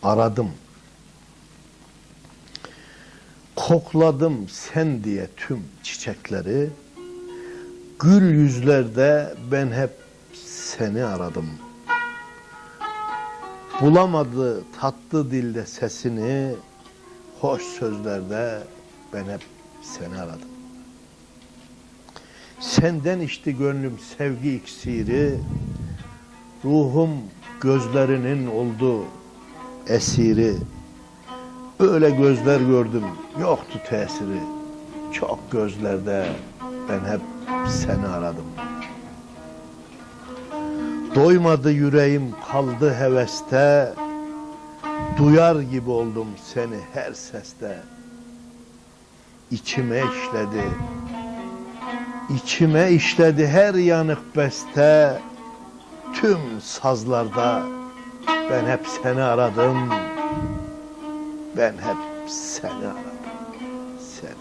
aradım. Kokladım sen diye tüm çiçekleri, gül yüzlerde ben hep seni aradım. Bulamadı tatlı dilde sesini, hoş sözlerde ben hep seni aradım. Senden içti gönlüm sevgi iksiri, ruhum gözlerinin oldu esiri. Öyle gözler gördüm yoktu tesiri, çok gözlerde ben hep seni aradım. Doymadı yüreğim kaldı heveste, duyar gibi oldum seni her seste. İçime işledi her yanık beste, tüm sazlarda ben hep seni aradım. Ben hep seni aradım, seni.